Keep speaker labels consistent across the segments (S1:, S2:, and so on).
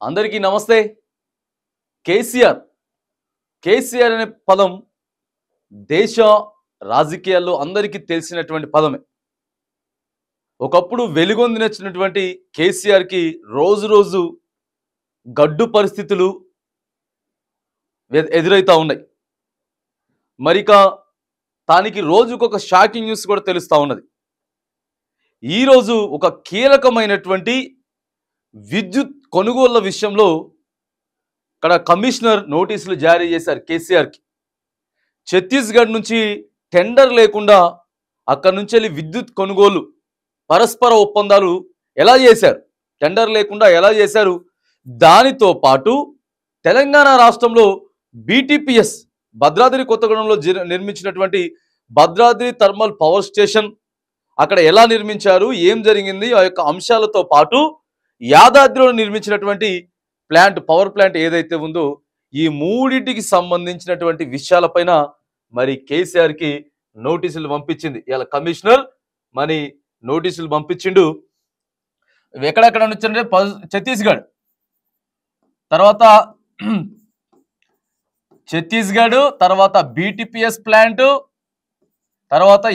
S1: అందరికీ నమస్తే. కేసీఆర్ కేసీఆర్ అనే పదం దేశ రాజకీయాల్లో అందరికీ తెలిసినటువంటి పదమే. ఒకప్పుడు వెలుగొందినచ్చినటువంటి కేసీఆర్కి రోజు రోజు గడ్డు పరిస్థితులు ఎదురైతా ఉన్నాయి. మరిక తానికి రోజుకొక షాకింగ్ న్యూస్ కూడా తెలుస్తూ ఉన్నది. ఈరోజు ఒక కీలకమైనటువంటి విద్యుత్ కొనుగోళ్ల విషయంలో ఇక్కడ కమిషనర్ నోటీసులు జారీ చేశారు కేసీఆర్కి. ఛత్తీస్గఢ్ నుంచి టెండర్ లేకుండా అక్కడి నుంచి వెళ్ళి విద్యుత్ కొనుగోలు పరస్పర ఒప్పందాలు ఎలా చేశారు, టెండర్ లేకుండా ఎలా చేశారు, దానితో పాటు తెలంగాణ రాష్ట్రంలో బీటీపీఎస్ భద్రాద్రి కొత్తగూడెంలో నిర్మించినటువంటి భద్రాద్రి థర్మల్ పవర్ స్టేషన్ అక్కడ ఎలా నిర్మించారు, ఏం జరిగింది, ఆ యొక్క అంశాలతో పాటు యాదాద్రిలో నిర్మించినటువంటి పవర్ ప్లాంట్ ఏదైతే ఉందో ఈ మూడింటికి సంబంధించినటువంటి విషయాలపైన మరి కేసీఆర్కి నోటీసులు పంపించింది. ఇలా కమిషనర్ మరి నోటీసులు పంపించిండు. ఎక్కడెక్కడ నుంచి ఛత్తీస్గఢ్, తర్వాత ఛత్తీస్గఢ్, తర్వాత బీటీపీఎస్ ప్లాంట్, తర్వాత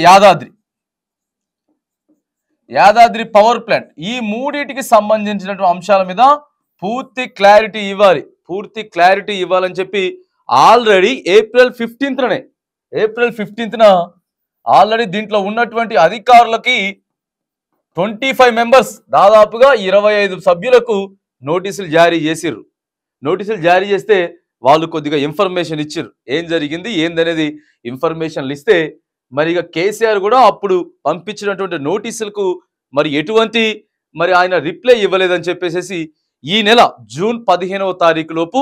S1: యాదాద్రి పవర్ ప్లాంట్, ఈ మూడింటికి సంబంధించినటువంటి అంశాల మీద పూర్తి క్లారిటీ ఇవ్వాలని చెప్పి ఆల్రెడీ ఏప్రిల్ 15న ఆల్రెడీ దీంట్లో ఉన్నటువంటి అధికారులకి 25 మెంబర్స్, దాదాపుగా 25 సభ్యులకు నోటీసులు జారీ చేసిర్రు. నోటీసులు జారీ చేస్తే వాళ్ళు కొద్దిగా ఇన్ఫర్మేషన్ ఇచ్చిర్రు, ఏం జరిగింది ఏందనేది ఇన్ఫర్మేషన్లు ఇస్తే మరి ఇక కేసీఆర్ కూడా అప్పుడు పంపించినటువంటి నోటీసులకు మరి ఎటువంటి ఆయన రిప్లై ఇవ్వలేదని చెప్పేసి ఈ నెల జూన్ 15వ తారీఖు లోపు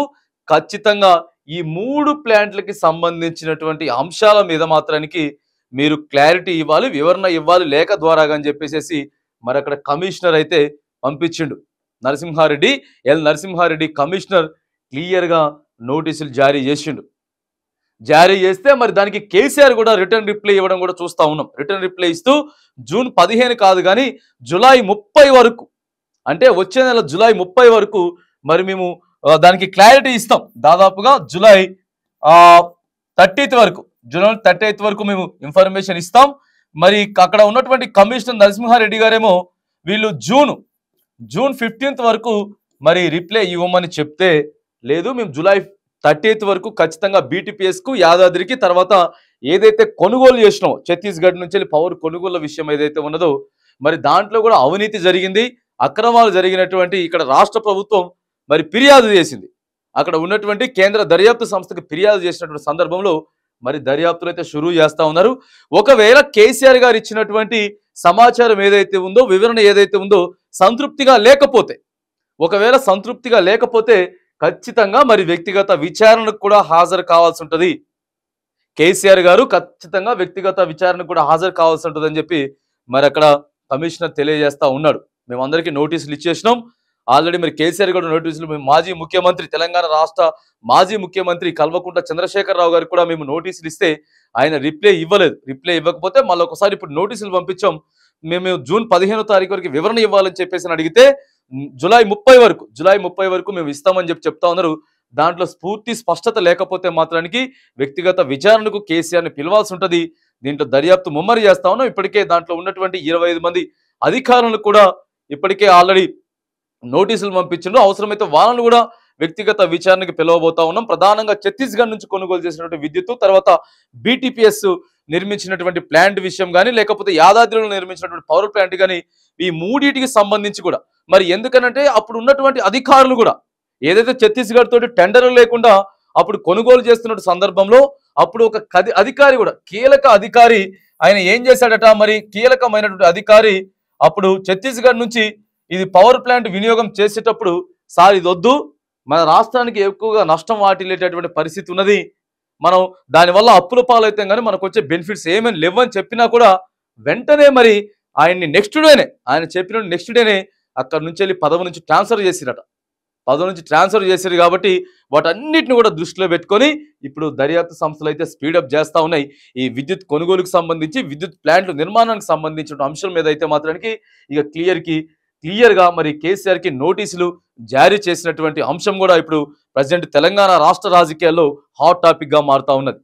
S1: ఖచ్చితంగా ఈ 3 ప్లాంట్లకి సంబంధించినటువంటి అంశాల మీద మాత్రానికి మీరు క్లారిటీ ఇవ్వాలి, వివరణ ఇవ్వాలి లేఖ ద్వారాగా అని చెప్పేసి మరి అక్కడ కమిషనర్ అయితే పంపించిండు. నరసింహారెడ్డి కమిషనర్ క్లియర్గా నోటీసులు జారీ చేసిండు. జారీ చేస్తే మరి దానికి కేసీఆర్ కూడా రిటర్న్ రిప్లై ఇవ్వడం కూడా చూస్తూ ఉన్నాం. రిటర్న్ రిప్లై ఇస్తూ జూన్ 15 కాదు కానీ జూలై 30 వరకు, అంటే వచ్చే నెల జూలై 30 వరకు మరి మేము దానికి క్లారిటీ ఇస్తాం. దాదాపుగా జూలై 30th వరకు మేము ఇన్ఫర్మేషన్ ఇస్తాం. మరి అక్కడ ఉన్నటువంటి కమిషనర్ నరసింహారెడ్డి గారేమో వీళ్ళు జూన్ 15th వరకు మరి రిప్లై ఇవ్వమని చెప్తే, లేదు మేము జూలై 30th వరకు ఖచ్చితంగా బీటీపీఎస్కు, యాదాద్రికి, తర్వాత ఏదైతే కొనుగోలు చేసినామో ఛత్తీస్గఢ్ నుంచి పవర్ కొనుగోలు విషయం ఏదైతే ఉన్నదో మరి దాంట్లో కూడా అవినీతి జరిగింది, అక్రమాలు జరిగినటువంటి ఇక్కడ రాష్ట్ర ప్రభుత్వం మరి ఫిర్యాదు చేసింది. అక్కడ ఉన్నటువంటి కేంద్ర దర్యాప్తు సంస్థకు ఫిర్యాదు చేసినటువంటి సందర్భంలో మరి దర్యాప్తులు అయితే షురూ చేస్తూ ఉన్నారు. ఒకవేళ కేసీఆర్ గారు ఇచ్చినటువంటి సమాచారం ఏదైతే ఉందో, వివరణ ఏదైతే ఉందో సంతృప్తిగా లేకపోతే ఖచ్చితంగా మరి వ్యక్తిగత విచారణకు కూడా హాజరు కావాల్సి ఉంటుంది. కేసీఆర్ గారు ఖచ్చితంగా వ్యక్తిగత విచారణకు కూడా హాజరు కావాల్సి ఉంటుంది అని చెప్పి మరి అక్కడ కమిషనర్ తెలియజేస్తా ఉన్నాడు. మేము అందరికీ నోటీసులు ఇచ్చేసినాం ఆల్రెడీ. మరి కేసీఆర్ గారు నోటీసులు, మేము మాజీ ముఖ్యమంత్రి, తెలంగాణ రాష్ట్ర మాజీ ముఖ్యమంత్రి కల్వకుంట్ల చంద్రశేఖరరావు గారికి కూడా మేము నోటీసులు ఇస్తే ఆయన రిప్లై ఇవ్వలేదు. రిప్లై ఇవ్వకపోతే మళ్ళీ ఒకసారి ఇప్పుడు నోటీసులు పంపించాం. మేము జూన్ 15వ తారీఖు వరకు వివరణ ఇవ్వాలని చెప్పేసి అడిగితే జూలై 30 వరకు మేము ఇస్తామని చెప్తా ఉన్నారు. దాంట్లో పూర్తి స్పష్టత లేకపోతే మాత్రానికి వ్యక్తిగత విచారణకు కేసీఆర్ని పిలవాల్సి ఉంటుంది. దీంట్లో దర్యాప్తు ముమ్మరి చేస్తా ఉన్నాం. ఇప్పటికే దాంట్లో ఉన్నటువంటి 25 మంది అధికారులను కూడా ఇప్పటికే ఆల్రెడీ నోటీసులు పంపించిండ్రు. అవసరమైతే వాళ్ళను కూడా వ్యక్తిగత విచారణకు పిలవబోతా ఉన్నాం. ప్రధానంగా ఛత్తీస్గఢ్ నుంచి కొనుగోలు చేసినటువంటి విద్యుత్తు, తర్వాత బీటీపీఎస్ నిర్మించినటువంటి ప్లాంట్ విషయం కానీ, లేకపోతే యాదాద్రిలో నిర్మించినటువంటి పవర్ ప్లాంట్ కానీ, ఈ మూడింటికి సంబంధించి కూడా మరి ఎందుకనంటే అప్పుడు ఉన్నటువంటి అధికారులు కూడా ఏదైతే ఛత్తీస్గఢ్ తోటి టెండర్లు లేకుండా అప్పుడు కొనుగోలు చేస్తున్న సందర్భంలో అప్పుడు ఒక అధికారి కూడా, కీలక అధికారి, ఆయన ఏం చేశాడట, మరి కీలకమైనటువంటి అధికారి అప్పుడు ఛత్తీస్గఢ్ నుంచి ఇది పవర్ ప్లాంట్ వినియోగం చేసేటప్పుడు, సార్ ఇది వద్దు, మన రాష్ట్రానికి ఎక్కువగా నష్టం వాటిల్లేటటువంటి పరిస్థితి ఉన్నది, మనం దానివల్ల అప్పుల పాలైతే కానీ మనకు వచ్చే బెనిఫిట్స్ ఏమేమి లేవని చెప్పినా కూడా వెంటనే మరి ఆయన చెప్పిన నెక్స్ట్ డేనే అక్కడి నుంచి వెళ్ళి పదవి నుంచి ట్రాన్స్ఫర్ చేసిరు. కాబట్టి వాటన్నిటిని కూడా దృష్టిలో పెట్టుకొని ఇప్పుడు దర్యాప్తు సంస్థలు అయితే స్పీడప్ చేస్తూ ఉన్నాయి. ఈ విద్యుత్ కొనుగోలుకు సంబంధించి, విద్యుత్ ప్లాంట్ల నిర్మాణానికి సంబంధించిన అంశం మీద అయితే మాత్రానికి ఇక క్లియర్ గా మరి కేసీఆర్ కి నోటీసులు జారీ చేసినటువంటి అంశం కూడా ఇప్పుడు ప్రజెంట్ తెలంగాణ రాష్ట్ర రాజకీయాల్లో హాట్ టాపిక్ గా మారుతా ఉన్నది.